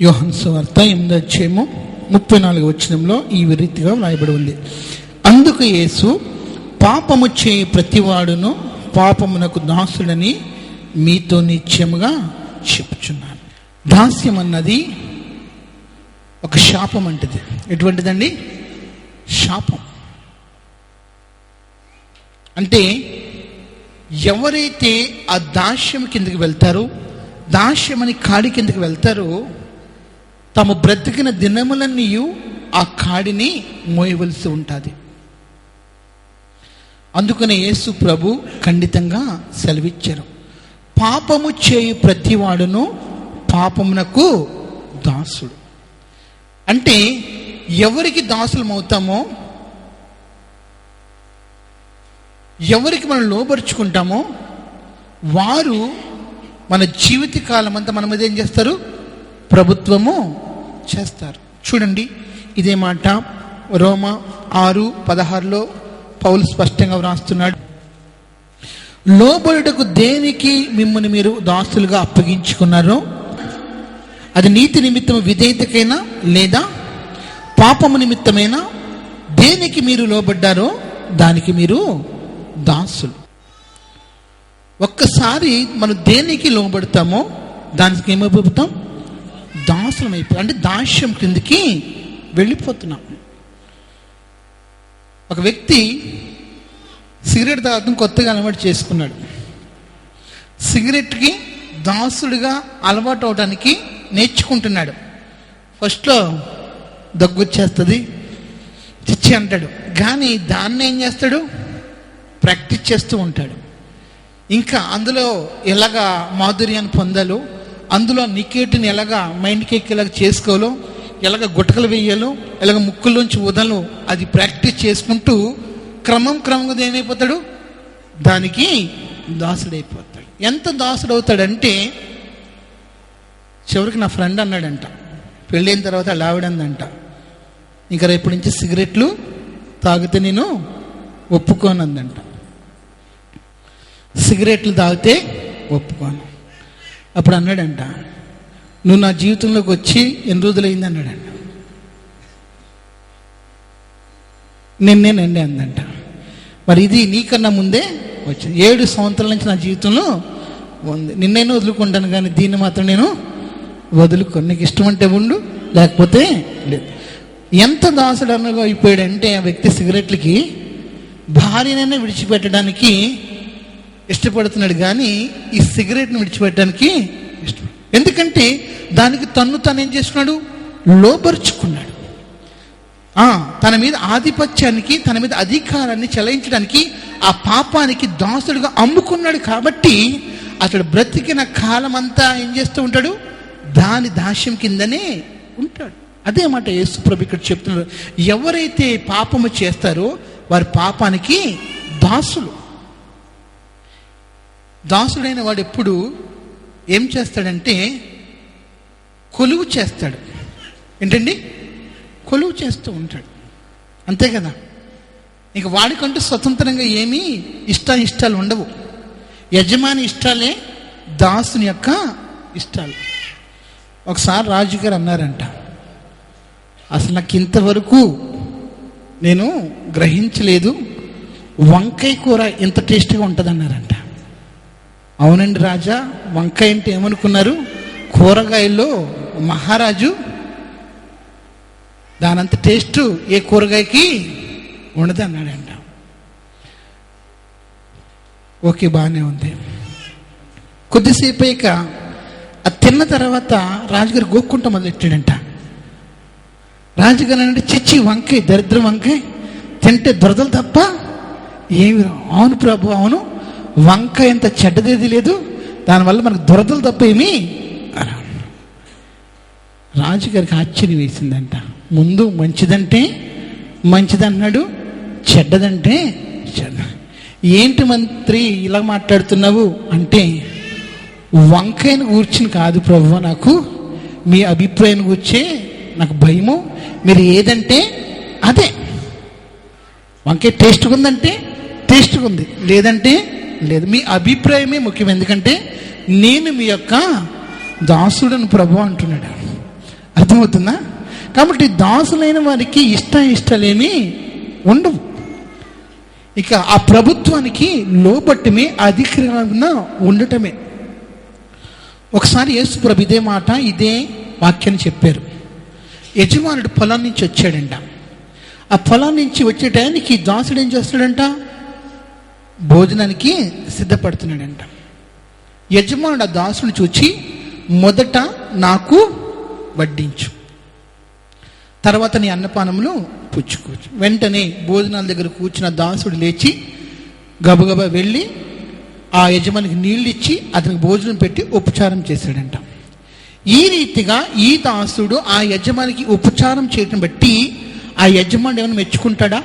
యోహాను సువార్త 8వ అధ్యాయము 34వ వచనంలో ఈ రీతిగా వ్రాయబడి ఉంది. అందుకు యేసు, పాపము చేయి ప్రతివాడును పాపమునకు దాసుడని మీతో నిశ్చయముగా చెప్పుచున్నాను. దాస్యం అన్నది ఒక శాపం అంటది. ఎటువంటిదండి? శాపం. అంటే ఎవరైతే ఆ దాస్యం కిందకి వెళ్తారో, దాస్యమని కాడి కిందకి వెళ్తారో, తమ బ్రతికిన దినములన్నీ ఆ కాడిని మోయవలసి ఉంటుంది. అందుకనే యేసు ప్రభు ఖండితంగా సెలవిచ్చారు, పాపము చేయు ప్రతివాడును పాపమునకు దాసుడు. అంటే ఎవరికి దాసులమవుతామో, ఎవరికి మనం లోబరుచుకుంటామో వారు మన జీవితకాలం అంతా మన మీద ఏం చేస్తారు? ప్రభుత్వము చేస్తారు. చూడండి, ఇదే మాట రోమా 6:16 పౌలు స్పష్టంగా వ్రాస్తున్నాడు. లోబడుటకు దేనికి మిమ్మల్ని మీరు దాసులుగా అప్పగించుకున్నారో, అది నీతి నిమిత్తం విధేయతకైనా లేదా పాపము నిమిత్తమైనా, దేనికి మీరు లోబడ్డారో దానికి మీరు దాసులు. ఒక్కసారి మనం దేనికి లోబడతామో దానికి ఏమైపోతాం? దాసులం అయిపోతాం. అంటే దాస్యం కిందకి వెళ్ళిపోతున్నాం. ఒక వ్యక్తి సిగరెట్ తాగడం కొత్తగా అలవాటు చేసుకున్నాడు. సిగరెట్కి దాసుడిగా అలవాటు అవడానికి నేర్చుకుంటున్నాడు. ఫస్ట్లో దగ్గు వచ్చేస్తుంది, చిచ్చి అంటాడు. కానీ దాన్ని ఏం చేస్తాడు? ప్రాక్టీస్ చేస్తూ ఉంటాడు. ఇంకా అందులో ఎలాగా మాధుర్యాన్ని పొందాలో, అందులో నికేటిని ఎలాగా మైండ్కి ఎక్కేలాగా చేసుకోవాలో, ఎలాగ గుటకలు వేయాలో, ఎలాగ ముక్కుల్లోంచి వదలో, అది ప్రాక్టీస్ చేసుకుంటూ క్రమంగా ఏమైపోతాడు? దానికి దాసుడైపోతాడు. ఎంత దాసుడు అవుతాడంటే, చివరికి నా ఫ్రెండ్ అన్నాడంట, పెళ్ళైన తర్వాత అలా ఆవిడందంట, ఇంకా రేపటి నుంచి సిగరెట్లు తాగితే నేను ఒప్పుకోనందంట. సిగరెట్లు తాగితే ఒప్పుకోను. అప్పుడు అన్నాడంట, నువ్వు నా జీవితంలోకి వచ్చి ఎన్ని రోజులైంది అన్నాడంట. నిన్నేనండి అందంట. మరి ఇది నీకన్నా ముందే వచ్చి 7 సంవత్సరాల నుంచి నా జీవితంలో ఉంది. నిన్నైనా వదులుకుంటాను కానీ దీన్ని మాత్రం నేను వదులుకోను. నీకు ఇష్టం అంటే ఉండు, లేకపోతే లేదు. ఎంత దాసుడు అన్నగా అయిపోయాడంటే ఆ వ్యక్తి సిగరెట్లకి భార్యనైనా విడిచిపెట్టడానికి ఇష్టపడుతున్నాడు, కానీ ఈ సిగరెట్ని విడిచిపెట్టడానికి ఇష్టం. ఎందుకంటే దానికి తను ఏం చేసుకున్నాడు? లోబరుచుకున్నాడు. తన మీద ఆధిపత్యానికి, తన మీద అధికారాన్ని చెలాయించడానికి ఆ పాపానికి దాసుడుగా అమ్ముకున్నాడు. కాబట్టి అతడు బ్రతికిన కాలం అంతా ఏం చేస్తూ ఉంటాడు? దాని దాస్యం కిందనే ఉంటాడు. అదే మాట యేసు ప్రభు ఇక్కడ చెప్తున్నారు. ఎవరైతే పాపము చేస్తారో వారి పాపానికి దాసులు. దాసుడైన వాడు ఎప్పుడు ఏం చేస్తాడంటే కొలువు చేస్తాడు. ఏంటండి? కొలువు చేస్తూ ఉంటాడు. అంతే కదా. ఇంక వాడికంటూ స్వతంత్రంగా ఏమీ ఇష్టాలు ఉండవు. యజమాని ఇష్టాలే దాసుని యొక్క ఇష్టాలు. ఒకసారి రాజుగారు అన్నారంట, అసలు నాకు ఇంతవరకు నేను గ్రహించలేదు, వంకాయ కూర ఎంత టేస్ట్గా ఉంటుంది అన్నారంట. అవునండి రాజా, వంకాయ అంటే ఏమనుకున్నారు? కూరగాయల్లో మహారాజు. దానంత టేస్ట్ ఏ కూరగాయకి ఉండదు అన్నాడంట. ఓకే, బాగానే ఉంది. కొద్దిసేపు అయ్యాక అది తిన్న తర్వాత రాజుగారు గోక్కుంటా మొదలెట్టాడంట. రాజుగారు అంటే, చిచ్చి వంకాయ, దరిద్ర వంకాయ తింటే దురదలు తప్ప ఏమి. అవును ప్రభు, అవును, వంకాయ ఎంత చెడ్డదేది లేదు, దానివల్ల మనకు దురదలు తప్ప ఏమి. రాజుగారికి ఆశ్చర్యం వేసిందంట. ముందు మంచిదంటే మంచిదన్నాడు, చెడ్డదంటే చెడ్డ. ఏంటి మంత్రి ఇలా మాట్లాడుతున్నావు అంటే, వంకాయను కూర్చుని కాదు ప్రభు, నాకు మీ అభిప్రాయం కూర్చే నాకు భయము. మీరు ఏదంటే అదే. వంకాయ టేస్ట్గా ఉందంటే టేస్ట్గా ఉంది, లేదంటే లేదు. మీ అభిప్రాయమే ముఖ్యం. ఎందుకంటే నేను మీ యొక్క దాసుడను ప్రభు అంటున్నాడు. అర్థమవుతుందా? కాబట్టి దాసులైన వారికి ఇష్టాలేమీ ఉండవు. ఇక ఆ ప్రభుత్వానికి లోబట్టమే అధికారంగా ఉండటమే. ఒకసారి యేసు ప్రభు ఇదే మాట, ఇదే వాక్యాన్ని చెప్పారు. యజమానుడు పొలం నుంచి వచ్చాడంట. ఆ పొలం నుంచి వచ్చే టైంకి దాసుడు ఏం చేస్తున్నాడంట? భోజనానికి సిద్ధపడుతున్నాడంట. యజమానుడు ఆ దాసుని చూచి, మొదట నాకు వడ్డించు, తర్వాత నీ అన్నపానములు పుచ్చుకోవచ్చు. వెంటనే భోజనాల దగ్గర కూర్చున్న దాసుడు లేచి గబగబా వెళ్ళి ఆ యజమానికి నీళ్ళు ఇచ్చి అతనికి భోజనం పెట్టి ఉపచారం చేశాడంట. ఈ రీతిగా ఈ దాసుడు ఆ యజమానికి ఉపచారం చేయటం బట్టి ఆ యజమానుడు ఏమైనా మెచ్చుకుంటాడా?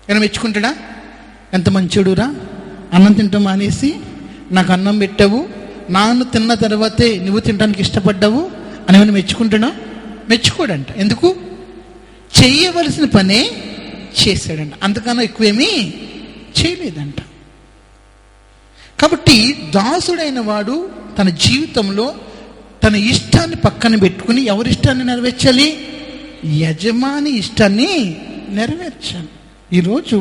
ఏమైనా మెచ్చుకుంటాడా? ఎంత మంచిడురా, అన్నం తింటాం మానేసి నాకు అన్నం పెట్టావు, నాన్న తిన్న తర్వాతే నువ్వు తినడానికి ఇష్టపడ్డావు అని ఏమైనా మెచ్చుకుంటాడా? మెచ్చుకోడంట. ఎందుకు? చేయవలసిన పనే చేశాడంట, అంతకన్నా ఎక్కువేమీ చేయలేదంట. కాబట్టి దాసుడైన వాడు తన జీవితంలో తన ఇష్టాన్ని పక్కన పెట్టుకుని ఎవరి ఇష్టాన్ని నెరవేర్చాలి? యజమాని ఇష్టాన్ని నెరవేర్చాలి. ఈరోజు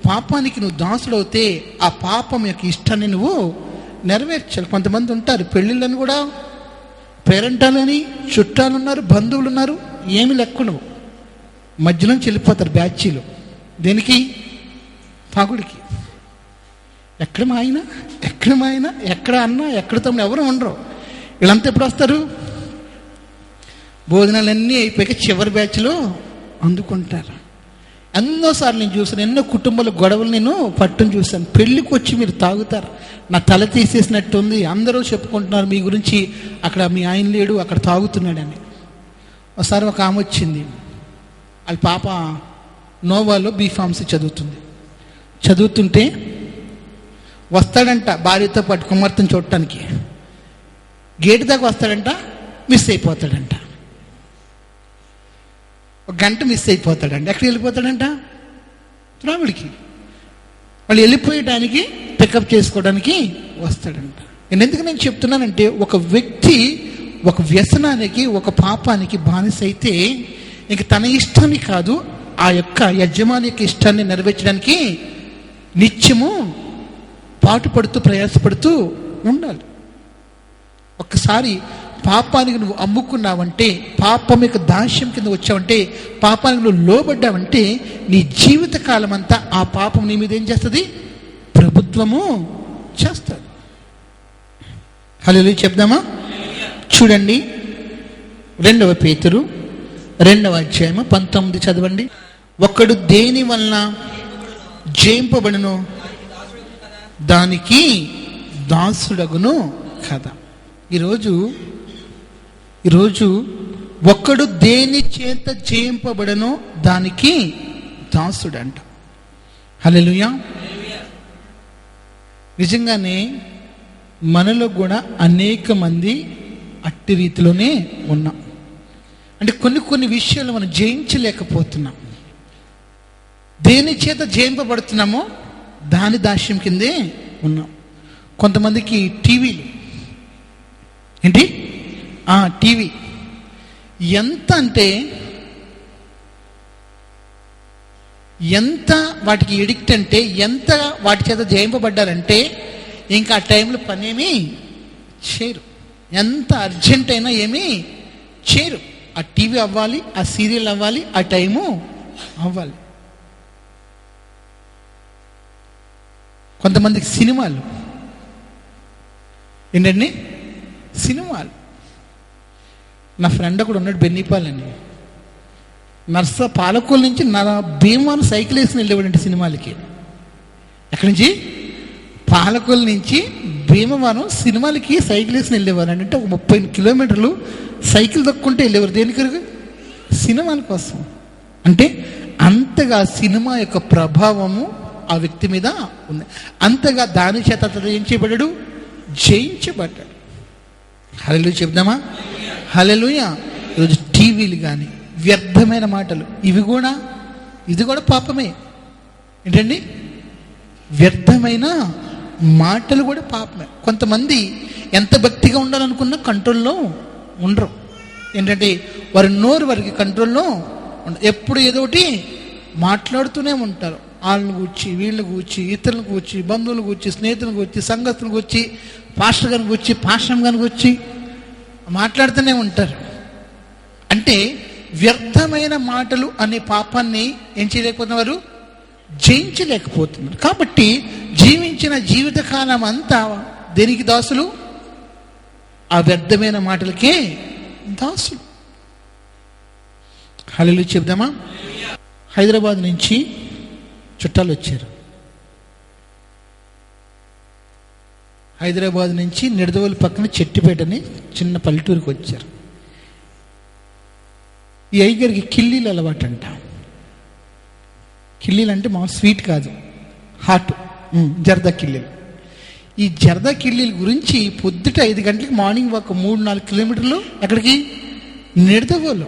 పాపానికి నువ్వు దాసుడవుతే ఆ పాపం యొక్క ఇష్టాన్ని నువ్వు నెరవేర్చాలి. కొంతమంది ఉంటారు, పెళ్ళిళ్ళని కూడా పేరెంటాలని చుట్టాలు ఉన్నారు, బంధువులు ఉన్నారు, ఏమి లెక్కను మధ్యలోంచి వెళ్ళిపోతారు బ్యాచీలు. దేనికి? తాగుడికి. ఎక్కడ మా ఆయన, ఎక్కడ మా ఆయన, ఎక్కడ అన్న, ఎక్కడ తమ్ముడు, ఎవరు ఉండరు. వీళ్ళంతా ఎప్పుడు వస్తారు? భోజనాలన్నీ అయిపోయాక చివరి బ్యాచ్లో అందుకుంటారు. ఎన్నోసార్లు నేను చూసాను, ఎన్నో కుటుంబాల గొడవలు నేను పట్టుని చూశాను. పెళ్ళికి వచ్చి మీరు తాగుతారు, నా తల తీసేసినట్టుంది, అందరూ చెప్పుకుంటున్నారు మీ గురించి, అక్కడ మీ ఆయన లేడు, అక్కడ తాగుతున్నాడని. ఒకసారి ఒక ఆమె వచ్చింది, వాళ్ళ పాప నోవాలో బీఫార్మసీ చదువుతుంటే వస్తాడంట భార్యతో పాటు కుమార్తెను చూడటానికి. గేటు దాకా వస్తాడంట, మిస్ అయిపోతాడంట. ఒక గంట మిస్ అయిపోతాడంట. ఎక్కడికి వెళ్ళిపోతాడంట? త్రాగుడికి. వాళ్ళు వెళ్ళిపోయడానికి పికప్ చేసుకోవడానికి వస్తాడంట. ఎందుకు నేను చెప్తున్నానంటే, ఒక వ్యక్తి ఒక వ్యసనానికి, ఒక పాపానికి బానిస అయితే ఇంక తన ఇష్టాన్ని కాదు, ఆ యొక్క యజమాని యొక్క ఇష్టాన్ని నెరవేర్చడానికి నిత్యము పాటుపడుతూ ప్రయాసపడుతూ ఉండాలి. ఒక్కసారి పాపానికి నువ్వు అమ్ముకున్నావంటే, పాపం యొక్క దాస్యం కింద వచ్చావంటే, పాపానికి నువ్వు లోబడ్డావంటే, నీ జీవిత కాలం అంతా ఆ పాపం నీ మీద ఏం చేస్తుంది? ప్రభుత్వము చేస్తుంది. హల్లెలూయా చెప్దామా? చూడండి, 2 పేతురు 2వ అధ్యాయము 19 చదవండి. ఒకడు దేని వలన జయింపబడును దానికి దాసుడగును కదా. ఈరోజు ఒక్కడు దేని చేత జయింపబడనో దానికి దాసుడంట. హల్లెలూయా. నిజంగానే మనలో కూడా అనేక మంది అట్టి రీతిలోనే ఉన్నాం. అంటే కొన్ని విషయాలు మనం జయించలేకపోతున్నాం. దేని చేత జయింపబడుతున్నామో దాని దాస్యం కిందే ఉన్నాం. కొంతమందికి టీవీలు ఏంటి, టీవీ ఎంత అంటే ఎంత వాటికి ఎడిక్ట్ అంటే, ఎంత వాటి చేత జయింపబడ్డారంటే ఇంకా ఆ టైంలో పనేమీ చేయరు. ఎంత అర్జెంట్ అయినా ఏమీ చేయరు. ఆ టీవీ అవ్వాలి, ఆ సీరియల్ అవ్వాలి, ఆ టైము అవ్వాలి. కొంతమందికి సినిమాలు ఏంటండి, సినిమాలు. నా ఫ్రెండ్ ఒకడు ఉన్నాడు, బెన్నీపాలని, పాలకోల నుంచి భీమాను సైకిల్ వేసుకుని వెళ్ళేవాడంటే సినిమాలకి. ఎక్కడి నుంచి? పాలకోల నుంచి భీమవరం సినిమాలకి సైకిల్ వేసుకుని వెళ్ళేవారు. అంటే ఒక 30 కిలోమీటర్లు సైకిల్ దక్కుంటే వెళ్ళేవారు. దేనికి? సినిమాల కోసం. అంటే అంతగా సినిమా యొక్క ప్రభావము ఆ వ్యక్తి మీద ఉంది. అంతగా దాని చేత ఏం చేయబడ్డాడు? జయించబడ్డాడు. హల్లెలూయా చెప్దామా? హల్లెలూయా. ఈరోజు టీవీలు కానీ, వ్యర్థమైన మాటలు, ఇది కూడా పాపమే. ఏంటండి? వ్యర్థమైన మాటలు కూడా పాపమే. కొంతమంది ఎంత భక్తిగా ఉండాలనుకున్నా కంట్రోల్లో ఉండరు. ఏంటంటే వారి నోరు వారికి కంట్రోల్లో ఎప్పుడు ఏదో ఒకటి మాట్లాడుతూనే ఉంటారు. వాళ్ళని కూర్చి, వీళ్ళని కూర్చి, ఇతరులను కూర్చి, బంధువులను కూర్చి, స్నేహితులను కూర్చి, సంఘస్థులను కూర్చి, పాస్టర్ గారిని కూర్చి, పాస్టర్ గారిని కూర్చి మాట్లాడుతూనే ఉంటారు. అంటే వ్యర్థమైన మాటలు అనే పాపాన్ని ఏం చేయలేకపోతున్నారు, జయించలేకపోతున్నారు. కాబట్టి జీవించిన జీవితకాలం అంతా దేనికి దాసులు? ఆ వ్యర్థమైన మాటలకే దాసులు. హల్లెలూయా చెప్దామా? హైదరాబాద్ నుంచి చుట్టాలు వచ్చారు. హైదరాబాద్ నుంచి నిడదవోలు పక్కన చెట్టుపేటని చిన్న పల్లెటూరుకి వచ్చారు. ఈ అయ్యగారికి కిల్లీలు అలవాటు అంట. కిల్లీలు అంటే మా స్వీట్ కాదు, హాట్, జర్దా కిల్లీలు. ఈ జర్దా కిల్లీల గురించి పొద్దుట 5 గంటలకు మార్నింగ్ వాక్ 3-4 కిలోమీటర్లు ఎక్కడికి? నిడదవోలు.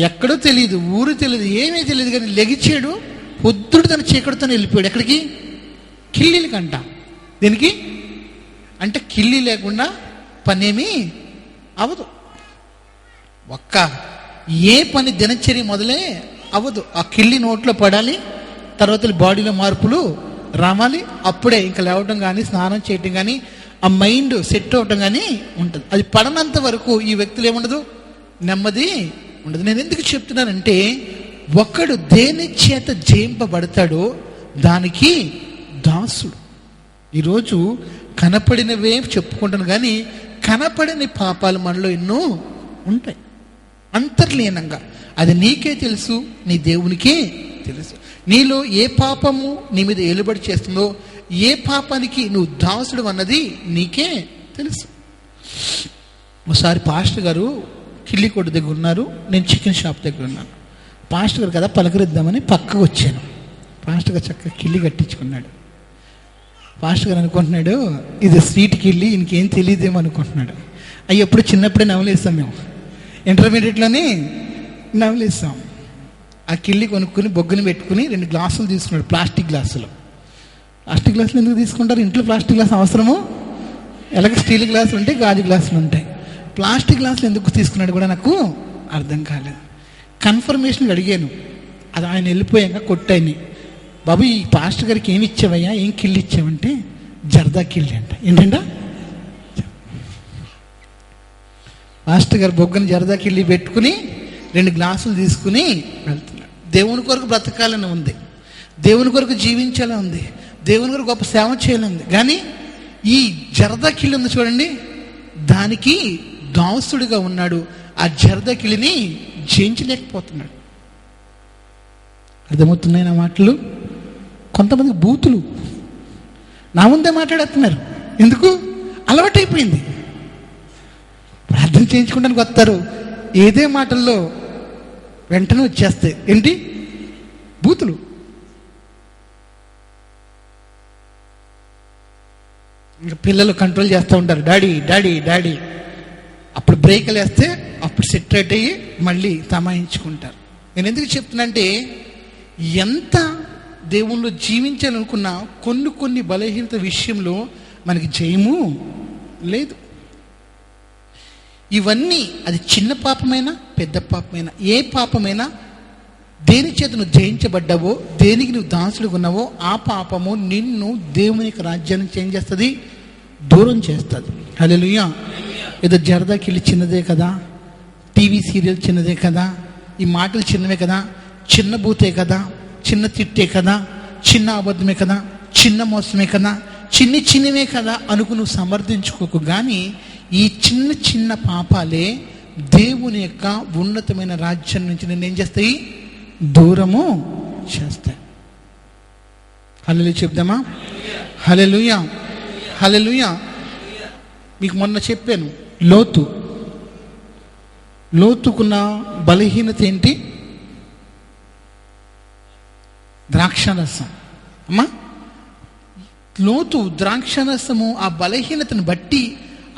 ఎక్కడో తెలియదు, ఊరు తెలియదు, ఏమీ తెలియదు, కానీ లెగిచాడు పొద్దుట తన చీకటితో వెళ్ళిపోయాడు. ఎక్కడికి? కిల్లీలకంట. దీనికి అంటే కిల్లీ లేకుండా పనేమీ అవదు. ఏ పని దినచర్య మొదలే అవ్వదు. ఆ కిల్లి నోట్లో పడాలి, తర్వాత బాడీలో మార్పులు రావాలి. అప్పుడే ఇంకా లేవటం కానీ, స్నానం చేయటం కానీ, ఆ మైండ్ సెట్ అవటం కానీ ఉంటుంది. అది పడనంత వరకు ఈ వ్యక్తులు ఏముండదు, నెమ్మది ఉండదు. నేను ఎందుకు చెప్తున్నానంటే, ఒకడు దేని చేత జయింపబడతాడో దానికి దాసుడు. ఈరోజు కనపడినవే చెప్పుకుంటాను, కానీ కనపడని పాపాలు మనలో ఎన్నో ఉంటాయి అంతర్లీనంగా. అది నీకే తెలుసు, నీ దేవునికే తెలుసు. నీలో ఏ పాపము నీ మీద ఏలుబడి చేస్తుందో, ఏ పాపానికి నువ్వు దాసుడు అన్నది నీకే తెలుసు. ఒకసారి పాస్టర్ గారు కిల్లికోట దగ్గర ఉన్నారు, నేను చికెన్ షాప్ దగ్గర ఉన్నాను. పాస్టర్ గారు కదా పలకరిద్దామని పక్కకు వచ్చాను. పాస్టర్ గారు చక్కగా కిల్లి కట్టించుకున్నాడు. పాస్టర్ గారు అనుకుంటున్నాడు, ఇది స్వీట్ కిల్లి, ఇంకేం తెలియదేమో అనుకుంటున్నాడు. అవి ఎప్పుడు చిన్నప్పుడే నవలేస్తాం మేము, ఇంటర్మీడియట్లోనే నవలేస్తాం. ఆ కిల్లి కొనుక్కుని బొగ్గుని పెట్టుకుని 2 గ్లాసులు తీసుకున్నాడు, ప్లాస్టిక్ గ్లాసులు. ప్లాస్టిక్ గ్లాసులు ఎందుకు తీసుకుంటారు? ఇంట్లో ప్లాస్టిక్ గ్లాస్ అవసరము? ఎలాగ స్టీల్ గ్లాసులు ఉంటాయి, గాజు గ్లాసులు ఉంటాయి. ప్లాస్టిక్ గ్లాసులు ఎందుకు తీసుకున్నాడు కూడా నాకు అర్థం కాలేదు. కన్ఫర్మేషన్ అడిగాను. అది ఆయన వెళ్ళిపోయాక కొట్టాయని, బాబు ఈ పాస్టర్ గారికి ఏమి ఇచ్చావయ్యా, ఏం కిల్లి ఇచ్చావంటే జర్దా కిల్లి అంట. ఏంటంట? పాస్టర్ గారు బొగ్గని జర్దా కిల్లి పెట్టుకుని 2 గ్లాసులు తీసుకుని వెళ్తున్నాడు. దేవుని కొరకు బ్రతకాలని ఉంది, దేవుని కొరకు జీవించాలని ఉంది, దేవుని కొరకు గొప్ప సేవ చేయాలని ఉంది. కానీ ఈ జర్దా కిల్లి ఉంది చూడండి, దానికి దాసుడిగా ఉన్నాడు. ఆ జర్దా కిల్లిని జయించలేకపోతున్నాడు. అర్థమవుతున్నాయి నా మాటలు? కొంతమంది బూతులు నా ముందే మాట్లాడుతున్నారు. ఎందుకు? అలవాటైపోయింది. ప్రార్థన చేయించుకోవడానికి వస్తారు, ఏదే మాటల్లో వెంటనే వచ్చేస్తాయి. ఏంటి? బూతులు. ఇంకా పిల్లలు కంట్రోల్ చేస్తూ ఉంటారు, డాడీ డాడీ డాడీ. అప్పుడు బ్రేక్లు వేస్తే అప్పుడు సెటరేట్ అయ్యి మళ్ళీ తమాయించుకుంటారు. నేను ఎందుకు చెప్తున్నానంటే, ఎంత దేవుళ్ళు జీవించాలనుకున్నా కొన్ని బలహీనత విషయంలో మనకి జయము లేదు. ఇవన్నీ అది చిన్న పాపమైనా పెద్ద పాపమైనా, ఏ పాపమైనా దేని చేత నువ్వు జయించబడ్డావో, దేనికి నువ్వు దాసుడుగా ఉన్నావో, ఆ పాపము నిన్ను దేవుని యొక్క రాజ్యానికి ఏం చేస్తుంది? దూరం చేస్తుంది. హల్లెలూయా. ఏదో జరదా కిల్లి చిన్నదే కదా, టీవీ సీరియల్ చిన్నదే కదా, ఈ మాటలు చిన్నవే కదా, చిన్న బూతే కదా, చిన్న తిట్టే కదా, చిన్న అబద్ధమే కదా, చిన్న మోసమే కదా, చిన్నవే కదా అనుకు నువ్వు సమర్థించుకోకు. కానీ ఈ చిన్న పాపాలే దేవుని యొక్క ఉన్నతమైన రాజ్యం నుంచి నేను ఏం చేస్తాయి? దూరము చేస్తాయి. హల్లెలూయా చెప్దామా? హల్లెలూయా, హల్లెలూయా. మీకు మొన్న చెప్పాను, లోతుకున్న బలహీనత ఏంటి? ద్రాక్షారసం. అమ్మా, లోతు ద్రాక్షారసము ఆ బలహీనతను బట్టి,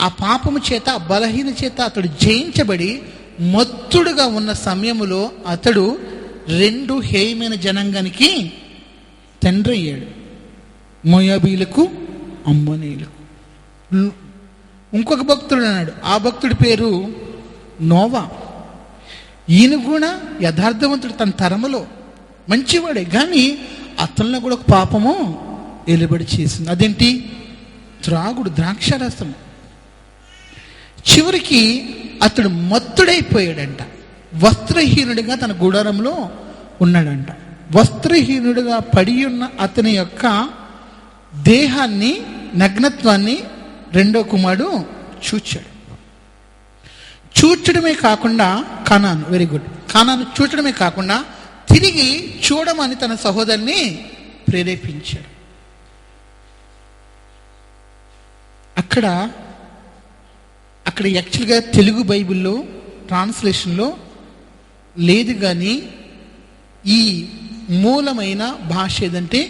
ఆ పాపము చేత, ఆ బలహీన చేత అతడు జయించబడి మత్తుడుగా ఉన్న సమయములో అతడు 2 హేయమైన జనాంగానికి తండ్రి అయ్యాడు, మోయాబీలకు, అమ్మోనీయులకు. ఇంకొక భక్తుడు అన్నాడు, ఆ భక్తుడి పేరు నోవా. ఈయన కూడా యథార్థవంతుడు, తన తరములో మంచివాడే, కానీ అతనిలో కూడా ఒక పాపము వెలుబడి చేసింది. అదేంటి? త్రాగుడు, ద్రాక్షారసం. చివరికి అతడు మత్తుడైపోయాడంట. వస్త్రహీనుడిగా తన గుడారంలో ఉన్నాడంట. వస్త్రహీనుడిగా పడి ఉన్న అతని యొక్క దేహాన్ని, నగ్నత్వాన్ని రెండో కుమారుడు చూచాడు. చూచడమే కాకుండా కానాను, వెరీ గుడ్, కానాను చూచడమే కాకుండా తిరిగి చూడమని తన సహోదరుని ప్రేరేపించాడు. అక్కడ యాక్చువల్గా తెలుగు బైబిల్లో ట్రాన్స్లేషన్లో లేదు, కానీ ఈ మూలమైన భాష ఏదంటే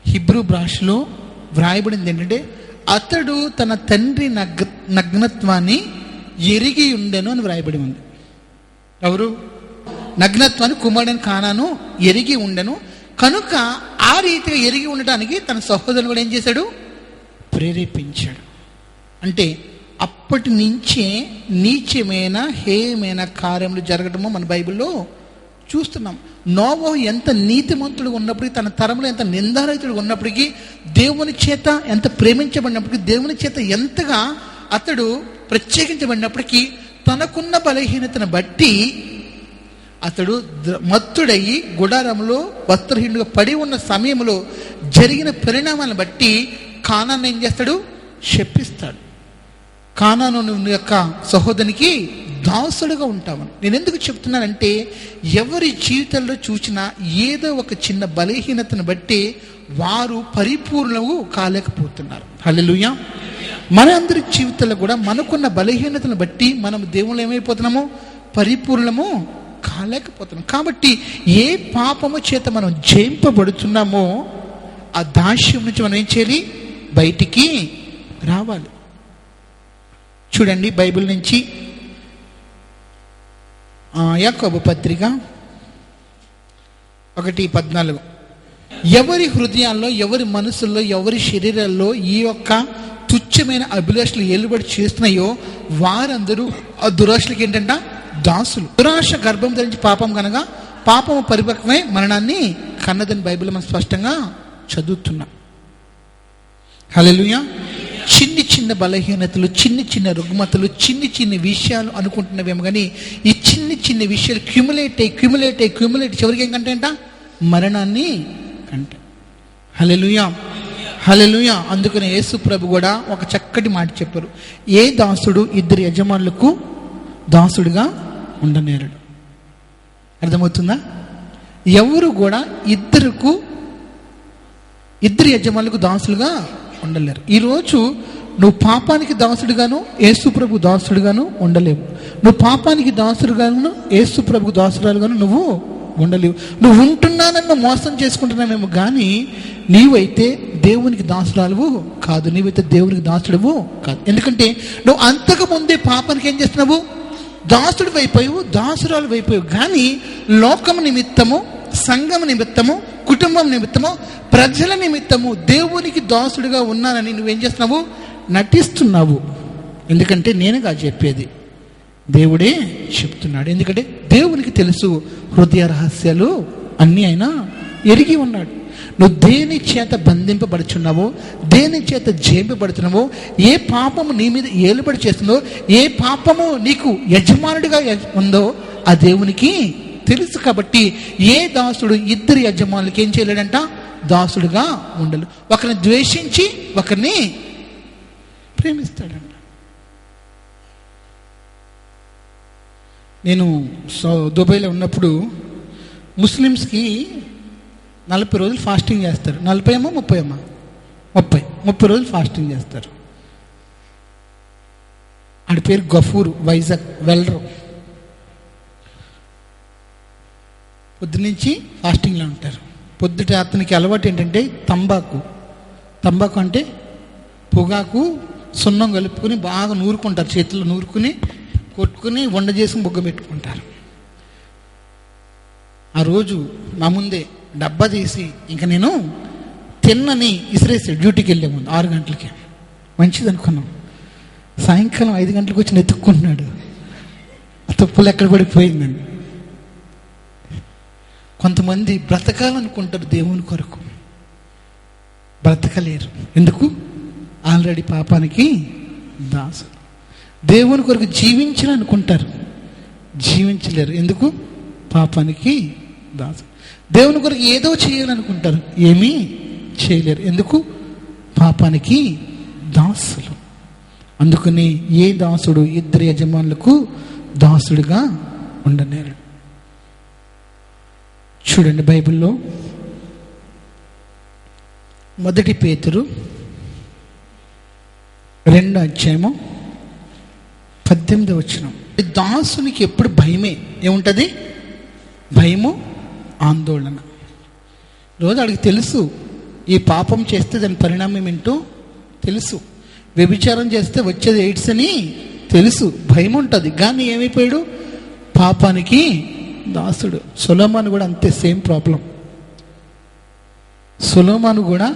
హిబ్రూ భాషలో వ్రాయబడింది ఏంటంటే, అతడు తన తండ్రి నగ్నత్వాన్ని ఎరిగి ఉండెను అని వ్రాయబడి ఉంది. ఎవరు? నగ్నత్వాన్ని కుమారుడైన కానాను ఎరిగి ఉండెను. కనుక ఆ రీతిగా ఎరిగి ఉండటానికి తన సహోదరుడు కూడా ఏం చేశాడు? ప్రేరేపించాడు. అంటే అప్పటి నుంచే నీచమైన, హేయమైన కార్యములు జరగడమో మన బైబిల్లో చూస్తున్నాం. నోవహు ఎంత నీతిమంతుడు ఉన్నప్పటికీ, తన తరంలో ఎంత నిందారహితుడు ఉన్నప్పటికీ, దేవుని చేత ఎంత ప్రేమించబడినప్పటికీ, దేవుని చేత ఎంతగా అతడు ప్రత్యేకించబడినప్పటికీ, తనకున్న బలహీనతను బట్టి అతడు మత్తుడయి గుడారంలో వస్త్రహీనుడిగా పడి ఉన్న సమయంలో జరిగిన పరిణామాలను బట్టి కానాను ఏం చేస్తాడు? శపిస్తాడు. కానాను నువ్వు యొక్క సహోదరునికి దాసుడుగా ఉంటామని. నేను ఎందుకు చెప్తున్నానంటే, ఎవరి జీవితంలో చూసినా ఏదో ఒక చిన్న బలహీనతను బట్టి వారు పరిపూర్ణము కాలేకపోతున్నారు. హల్లెలూయా. మన అందరి జీవితంలో కూడా మనకున్న బలహీనతను బట్టి మనం దేవుళ్ళు ఏమైపోతున్నాము? పరిపూర్ణము కాలేకపోతున్నాం. కాబట్టి ఏ పాపము చేత మనం జయింపబడుతున్నామో ఆ దాస్యం నుంచి మనం ఏం చేయాలి? బయటికి రావాలి. చూడండి, బైబిల్ నుంచి యాకోబు పత్రిక 1:14. ఎవరి హృదయాల్లో, ఎవరి మనసుల్లో, ఎవరి శరీరాల్లో ఈ యొక్క తుచ్చమైన అభిలాషలు ఏలుబడి చేస్తున్నాయో వారందరూ ఆ దురాశలకి ఏంటంట? దాసులు. దురాశ గర్భం ధరించి పాపం కనుక పాపము పరిపక్వమై మరణాన్ని కన్నదని బైబిల్ మనం స్పష్టంగా చదువుతున్నాం. హల్లెలూయా. చిన్ని చిన్న బలహీనతలు, చిన్ని చిన్న రుగ్మతలు, చిన్ని చిన్ని విషయాలు అనుకుంటున్నావేమో కానీ ఈ చిన్ని చిన్ని విషయాలు క్యుములేట్ చివరికి ఏంటంటే మరణాన్ని కంటే. హల్లెలూయా, హల్లెలూయా. అందుకని యేసు ప్రభు కూడా ఒక చక్కటి మాట చెప్పారు. ఏ దాసుడు ఇద్దరు యజమానులకు దాసుడిగా ఉండనేరడు. అర్థమవుతుందా? ఎవరు కూడా ఇద్దరు యజమానులకు దాసులుగా ఉండలేరు. ఈరోజు నువ్వు పాపానికి దాసుడుగాను యేసు ప్రభు దాసుడుగాను ఉండలేవు. నువ్వు పాపానికి దాసుడుగాను యేసు ప్రభు దాసురాలుగాను నువ్వు ఉండలేవు. నువ్వు ఉంటున్నానన్న మోసం చేసుకుంటున్నావేమో కానీ నీవైతే దేవునికి దాసురాలువు కాదు, నీవైతే దేవునికి దాసుడువు కాదు. ఎందుకంటే నువ్వు అంతకు ముందే పాపానికి ఏం చేస్తున్నావు? దాసుడు వైపోయావు, దాసురాలు వైపోయావు. కానీ లోకం నిమిత్తము, సంఘం నిమిత్తము, కుటుంబం నిమిత్తము, ప్రజల నిమిత్తము దేవునికి దాసుడిగా ఉన్నానని నువ్వేం చేస్తున్నావు? నటిస్తున్నావు. ఎందుకంటే నేనుగా చెప్పేది, దేవుడే చెప్తున్నాడు. ఎందుకంటే దేవునికి తెలుసు హృదయ రహస్యాలు అన్నీ ఆయన ఎరిగి ఉన్నాడు. నువ్వు దేని చేత బంధింపబడుచున్నావో, దేని చేత జయింపబడుతున్నావో, ఏ పాపము నీ మీద ఏలుబడి చేస్తుందో, ఏ పాపము నీకు యజమానుడిగా ఉందో ఆ దేవునికి తెలుసు. కాబట్టి ఏ దాసుడు ఇద్దరు యజమానులకి ఏం చేయలేడంట? దాసుడుగా ఉండలు. ఒకరిని ద్వేషించి ఒకరిని ప్రేమిస్తాడంట. నేను దుబాయ్లో ఉన్నప్పుడు ముస్లిమ్స్కి 40 రోజులు ఫాస్టింగ్ చేస్తారు. 40 ఏమో 30 ఏమో 30 రోజులు ఫాస్టింగ్ చేస్తారు. ఆడి పేరు గఫూర్, వైజాగ్ వెల్డరు. పొద్దునుంచి ఫాస్టింగ్లో ఉంటారు. పొద్దుట అతనికి అలవాటు ఏంటంటే తంబాకు అంటే పొగాకు సున్నం కలుపుకొని బాగా నూరుకుంటారు, చేతుల్లో నూరుకుని కొట్టుకుని వండ చేసుకుని బొగ్గ పెట్టుకుంటారు. ఆ రోజు నా ముందే డబ్బా తీసి ఇంకా నేను తిన్నని ఇసిరేసాడు. డ్యూటీకి వెళ్ళే ముందు 6 గంటలకి. మంచిది అనుకున్నాం. సాయంకాలం 5 గంటలకు వచ్చి నెతుక్కుంటున్నాడు. తుప్పులు ఎక్కడ పడిపోయిందండి. కొంతమంది బ్రతకాలనుకుంటారు, దేవుని కొరకు బ్రతకలేరు. ఎందుకు? ఆల్రెడీ పాపానికి దాసు. దేవుని కొరకు జీవించాలనుకుంటారు, జీవించలేరు. ఎందుకు? పాపానికి దాసు. దేవుని కొరకు ఏదో చేయాలనుకుంటారు, ఏమీ చేయలేరు. ఎందుకు? పాపానికి దాసులు. అందుకని ఏ దాసుడు ఇద్దరు యజమానులకు దాసుడిగా ఉండనేరు. చూడండి, బైబిల్లో 1 పేతురు 2:18. దాసునికి ఎప్పుడు భయమే. ఏముంటుంది? భయము, ఆందోళన. రోజు అడిగి తెలుసు, ఈ పాపం చేస్తే దాని పరిణామం ఏంటో తెలుసు, వ్యభిచారం చేస్తే వచ్చేది ఎయిడ్స్ అని తెలుసు, భయం ఉంటుంది. కానీ ఏమైపోయాడు? పాపానికి దాసుడు. సొలొమోను కూడా అంతే, సేమ్ ప్రాబ్లం. సొలొమోను కూడా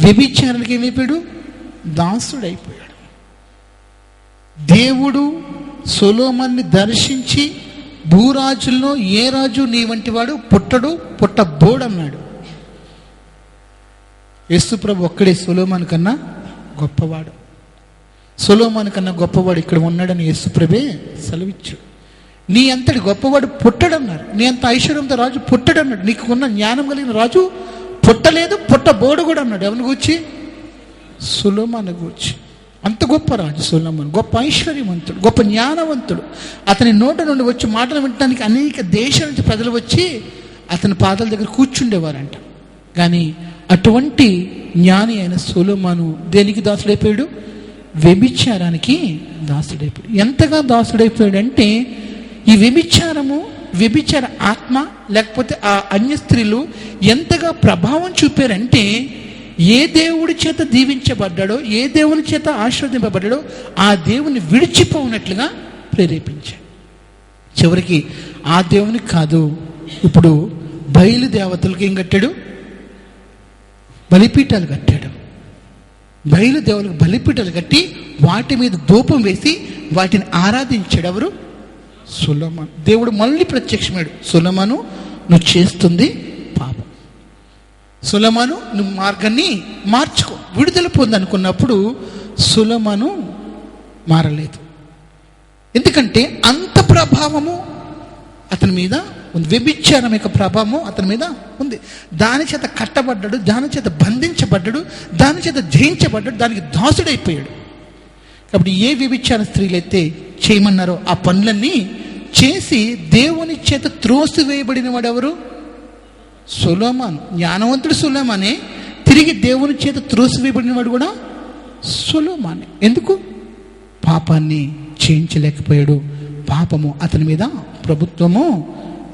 వ్యభిచారానికి ఏమైపోయాడు? దాసుడు అయిపోయాడు. దేవుడు సొలొమోన్ని దర్శించి భూరాజుల్లో ఏ రాజు నీ వంటి వాడు పుట్టడు, పుట్టబోడు అన్నాడు. యేసుప్రభు ఒక్కడే సొలొమోను కన్నా గొప్పవాడు. సొలొమోను కన్నా గొప్పవాడు ఇక్కడ ఉన్నాడని యేసుప్రభే సెలవిచ్చాడు. నీ అంతటి గొప్పవాడు పుట్టడన్నారు, నీ అంత ఐశ్వర్యంతో రాజు పుట్టడన్నాడు, నీకు ఉన్న జ్ఞానం కలిగిన రాజు పుట్టలేదు, పుట్టబోడు కూడా అన్నాడు. ఎవరిని గూర్చి? సొలొమోను గూర్చి. అంత గొప్ప రాజు సొలొమోను, గొప్ప ఐశ్వర్యవంతుడు, గొప్ప జ్ఞానవంతుడు. అతని నోట నుండి వచ్చి మాటలు వినడానికి అనేక దేశాల నుంచి ప్రజలు వచ్చి అతని పాదాల దగ్గర కూర్చుండేవారంట. కానీ అటువంటి జ్ఞాని అయిన సొలొమోను దేనికి దాసుడైపోయాడు? వ్యభిచారానికి దాసుడైపోయాడు. ఎంతగా దాసుడైపోయాడు అంటే, ఈ వ్యభిచార ఆత్మ లేకపోతే ఆ అన్య స్త్రీలు ఎంతగా ప్రభావం చూపారంటే, ఏ దేవుడి చేత దీవించబడ్డాడో, ఏ దేవుని చేత ఆశీర్వదింపబడ్డాడో ఆ దేవుని విడిచిపోనట్లుగా ప్రేరేపించాడు. చివరికి ఆ దేవునికి కాదు, ఇప్పుడు బయలుదేవతలకు ఏం కట్టాడు? బలిపీఠాలు కట్టాడు. బయలుదేవులకు బలిపీఠాలు కట్టి వాటి మీద ధూపం వేసి వాటిని ఆరాధించాడు. ఎవరు? సొలొమోను. దేవుడు మళ్ళీ ప్రత్యక్షమాడు, సొలొమోను నువ్వు చేస్తుంది పాపం, సొలొమోను నువ్వు మార్గాన్ని మార్చుకో, విడుదల పొందనుకున్నప్పుడు సొలొమోను మారలేదు. ఎందుకంటే అంత ప్రభావము అతని మీద ఉంది, వ్యభిచారం యొక్క ప్రభావము అతని మీద ఉంది. దాని చేత కట్టబడ్డాడు, దాని చేత బంధించబడ్డాడు, దాని చేత జయించబడ్డాడు, దానికి దాసుడైపోయాడు. కాబట్టి ఏ వ్యభిచార స్త్రీలైతే చేయమన్నారో ఆ పనులన్నీ చేసి దేవుని చేత త్రోసివేయబడిన వాడు ఎవరు? సొలొమోను. జ్ఞానవంతుడు సొలొమోనే, తిరిగి దేవుని చేత త్రోసివేయబడిన వాడు కూడా సొలొమోనే. ఎందుకు? పాపాన్ని చేయించలేకపోయాడు, పాపము అతని మీద ప్రభుత్వము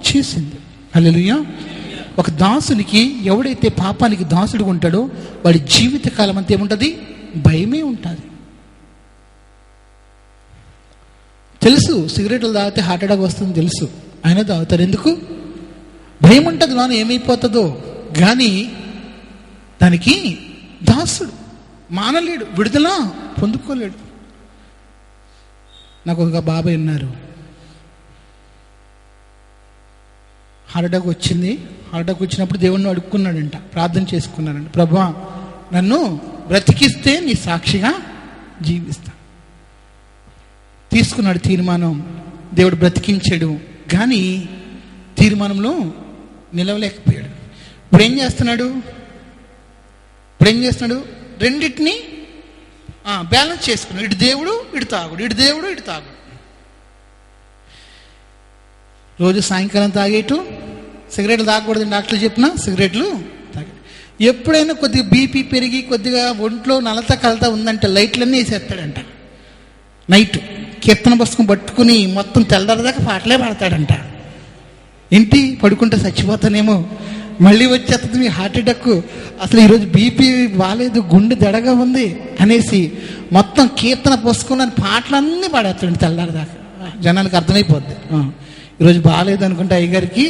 చేసింది. హల్లెలూయా. ఒక దాసునికి, ఎవడైతే పాపానికి దాసుడు ఉంటాడో వాడి జీవితకాలం అంతా ఏముంటుంది? భయమే ఉంటుంది. తెలుసు, సిగరెట్లు తాగితే హార్ట్ అటాక్ వస్తుంది తెలుసు, అయినా తాగుతారు. ఎందుకు? భయం ఉంటుంది, నాన్న ఏమైపోతుందో. కానీ దానికి దాసుడు, మానలేడు, విడుదల పొందుకోలేడు. నాకు ఒక బాబాయ్ ఉన్నారు, హార్ట్ అటాక్ వచ్చింది. హార్ట్ అటాక్ వచ్చినప్పుడు దేవుణ్ణి అడుక్కున్నాడంట, ప్రార్థన చేసుకున్నాడంట, ప్రభువా నన్ను బ్రతికిస్తే నీ సాక్షిగా జీవిస్తా. తీసుకున్నాడు తీర్మానం, దేవుడు బ్రతికించాడు. కానీ తీర్మానంలో నిలవలేకపోయాడు. ఇప్పుడు ఏం చేస్తున్నాడు? రెండింటిని బ్యాలెన్స్ చేసుకున్నాడు. ఇటు దేవుడు, ఇటు తాగుడు, ఇటు దేవుడు, ఇటు తాగుడు. రోజు సాయంకాలం తాగేటు, సిగరెట్లు తాగకూడదని డాక్టర్లు చెప్పినా సిగరెట్లు తాగే. ఎప్పుడైనా కొద్దిగా బీపీ పెరిగి కొద్దిగా ఒంట్లో నలత కలత ఉందంటే లైట్లన్నీ వేసేస్తాడంట. నైట్ కీర్తన పుస్తకం పట్టుకుని మొత్తం తెల్లదాకా పాటలే పాడతాడంట. ఏంటి, పడుకుంటే చచ్చిపోతానేమో, మళ్ళీ వచ్చేస్తుంది మీ హార్ట్ అటాక్, అసలు ఈరోజు బీపీ బాగాలేదు, గుండె దడగా ఉంది అనేసి మొత్తం కీర్తన పుస్తకం పాటలన్నీ పాడేస్తాడు తెల్లారిదాకా. జనానికి అర్థమైపోద్ది, ఈరోజు బాగాలేదు అనుకుంటే అయ్యగారికి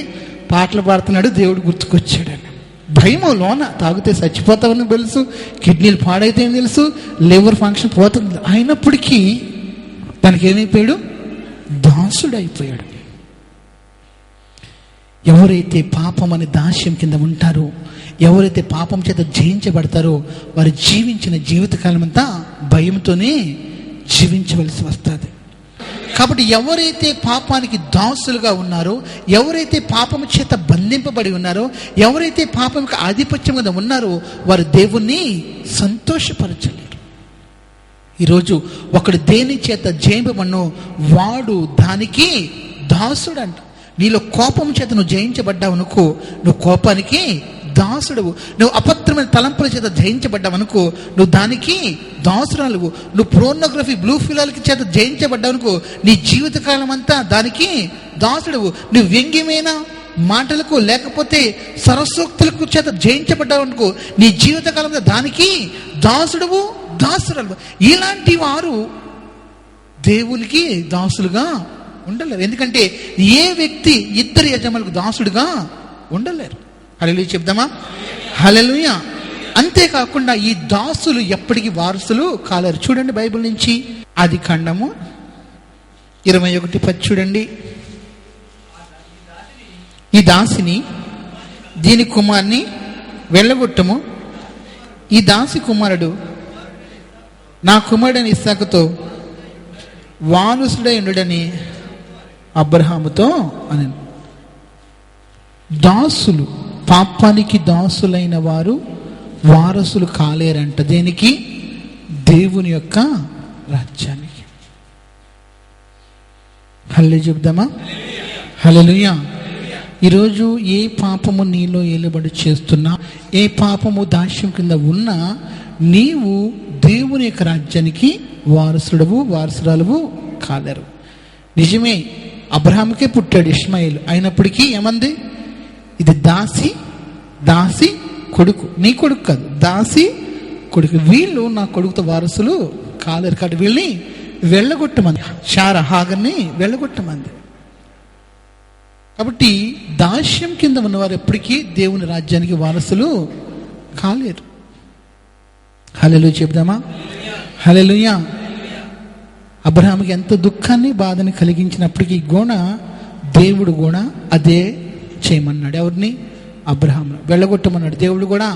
పాటలు పాడుతున్నాడు, దేవుడు గుర్తుకొచ్చాడని. భయము లోన, తాగితే చచ్చిపోతామని తెలుసు, కిడ్నీలు పాడైతే ఏం తెలుసు, లివర్ ఫంక్షన్ పోతుంది. అయినప్పటికీ దానికి ఏమైపోయాడు? దాసుడైపోయాడు. ఎవరైతే పాపం అనే దాస్యం కింద ఉంటారో, ఎవరైతే పాపం చేత జయించబడతారో, వారు జీవించిన జీవితకాలం అంతా భయంతోనే జీవించవలసి వస్తుంది. కాబట్టి ఎవరైతే పాపానికి దాసులుగా ఉన్నారో, ఎవరైతే పాపం చేత బంధింపబడి ఉన్నారో, ఎవరైతే పాపంకి ఆధిపత్యం మీద ఉన్నారో, వారు దేవుణ్ణి సంతోషపరచలేరు. ఈరోజు ఒకడు దేని చేత జయింపబడినో వాడు దానికి దాసుడు అంట. నీలో కోపం చేత నువ్వు జయించబడ్డావు అనుకో, నువ్వు కోపానికి దాసుడువు. నువ్వు అపత్రమైన తలంపుల చేత జయించబడ్డావు అనుకో, నువ్వు దానికి దాసురాలువు. నువ్వు పోర్నోగ్రఫీ, బ్లూ ఫిలాలకి చేత జయించబడ్డావు అనుకో, నీ జీవితకాలం అంతా దానికి దాసుడువు. నువ్వు వ్యంగ్యమైన మాటలకు లేకపోతే సరస్సోక్తులకు చేత జయించబడ్డావు అనుకో, నీ జీవితకాలంలో దానికి దాసుడువు, దాసురాలువు. ఇలాంటి వారు దేవునికి దాసులుగా ఉండలేరు. ఎందుకంటే ఏ వ్యక్తి ఇద్దరు యజమానులకు దాసుడుగా ఉండలేరు. హల్లెలూయా చెప్దామా? హల్లెలూయా. అంతేకాకుండా ఈ దాసులు ఎప్పటికీ వారసులు కాలేరు. చూడండి బైబిల్ నుంచి ఆదికాండము 21:10 చూడండి. ఈ దాసిని, దీని కుమారుని వెళ్ళగొట్టము. ఈ దాసి కుమారుడు నా కుమారుడని ఇస్సాకుతో వారసుడై ఉండుడని అబ్రహాముతో అని. దాసులు, పాపానికి దాసులైన వారు వారసులు కాలేరంట. దేనికి? దేవుని యొక్క రాజ్యానికి. హల్లెలూయా చెప్దామా? హల్లెలూయా. ఈరోజు ఏ పాపము నీలో ఏలుబడి చేస్తున్నా, ఏ పాపము దాస్యం కింద ఉన్నా, నీవు దేవుని యొక్క రాజ్యానికి వారసుడవు, వారసురాలువు కాలేరు. నిజమే, అబ్రహాముకే పుట్టాడు ఇష్మాయేలు. అయినప్పటికీ ఏమంది? ఇది దాసి కొడుకు, నీ కొడుకు కాదు, దాసి కొడుకు. వీళ్ళు నా కొడుకుతో వారసులు కాలేరు. కాబట్టి వీళ్ళని వెళ్ళగొట్టమంది, శారా హాగర్ని వెళ్ళగొట్టమంది. కాబట్టి దాస్యం కింద ఉన్నవారు ఎప్పటికీ దేవుని రాజ్యానికి వారసులు కాలేరు. హల్లెలూయా చెప్దామా? హల్లెలూయా. అబ్రహాముకి ఎంత దుఃఖాన్ని బాధని కలిగించినప్పటికీ కూడా దేవుడు కూడా అదే చేయమన్నాడు. ఎవరిని? అబ్రహాము వెళ్ళగొట్టమన్నాడు. దేవుడు కూడా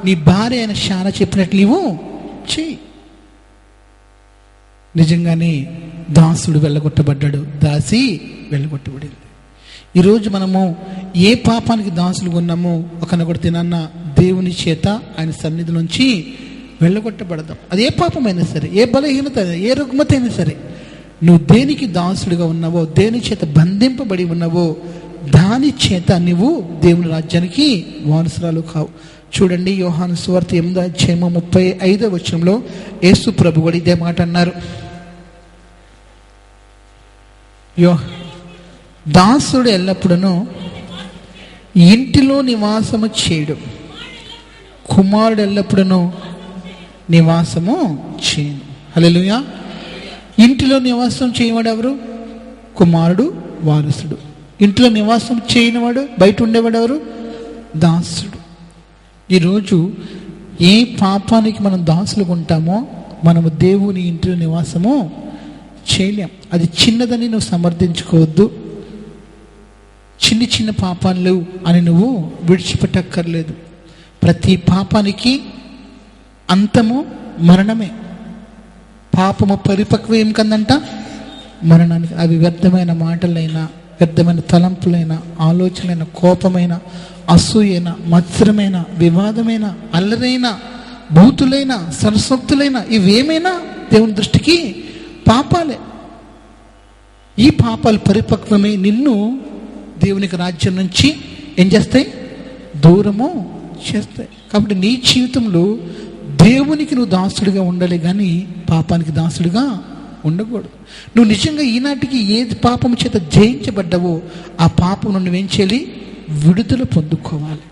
నీ భార్య అయిన శారా చెప్పినట్లు నీవు చెయ్యి. నిజంగానే దాసుడు వెళ్ళగొట్టబడ్డాడు, దాసి వెళ్ళగొట్టబడింది. ఈరోజు మనము ఏ పాపానికి దాసులు ఉన్నామో ఒకనొకటి తినన్న దేవుని చేత ఆయన సన్నిధి నుంచి వెళ్ళగొట్టబడదాం. అది ఏ పాపమైనా సరే, ఏ బలహీనత, ఏ రుగ్మత అయినా సరే, నువ్వు దేనికి దాసుడిగా ఉన్నావో, దేని చేత బంధింపబడి ఉన్నావో, దాని చేత నువ్వు దేవుని రాజ్యానికి వారసురాలు కావు. చూడండి యోహాను సువార్త 8:35 యేసు ప్రభు కూడా ఇదే మాట అన్నారు. దాసుడు ఎల్లప్పుడూ ఇంటిలో నివాసము చేయడు, కుమారుడు ఎల్లప్పుడూ నివాసము చేయను. హల్లెలూయా. ఇంటిలో నివాసం చేయవాడు ఎవరు? కుమారుడు, వారసుడు. ఇంట్లో నివాసం చేయనివాడు, బయట ఉండేవాడు ఎవరు? దాసుడు. ఈరోజు ఏ పాపానికి మనం దాసులుగా ఉంటామో మనము దేవుని ఇంటిలో నివాసము చేయలేం. అది చిన్నదని నువ్వు సమర్థించుకోవద్దు. చిన్న పాపాలు అని నువ్వు విడిచిపెట్టక్కర్లేదు. ప్రతి పాపానికి అంతము మరణమే. పాపము పరిపక్వం ఏం కందంట? మరణానికి. అవి వ్యర్థమైన మాటలైనా, వ్యర్థమైన తలంపులైన, ఆలోచనలైన, కోపమైన, అసూయైన, మత్సరమైన, వివాదమైన, అల్లరైన, భూతులైన, సరసక్తులైన, ఇవేమైనా దేవుని దృష్టికి పాపాలే. ఈ పాపాలు పరిపక్వమే నిన్ను దేవునికి రాజ్యం నుంచి ఏం చేస్తాయి? దూరము చేస్తాయి. కాబట్టి నీ జీవితంలో దేవునికి నువ్వు దాసుడిగా ఉండాలి, కానీ పాపానికి దాసుడిగా ఉండకూడదు. నువ్వు నిజంగా ఈనాటికి ఏది పాపం చేత జయించబడ్డావో ఆ పాపం నుండి ఏం చేయాలి? విడుదల పొందుకోవాలి.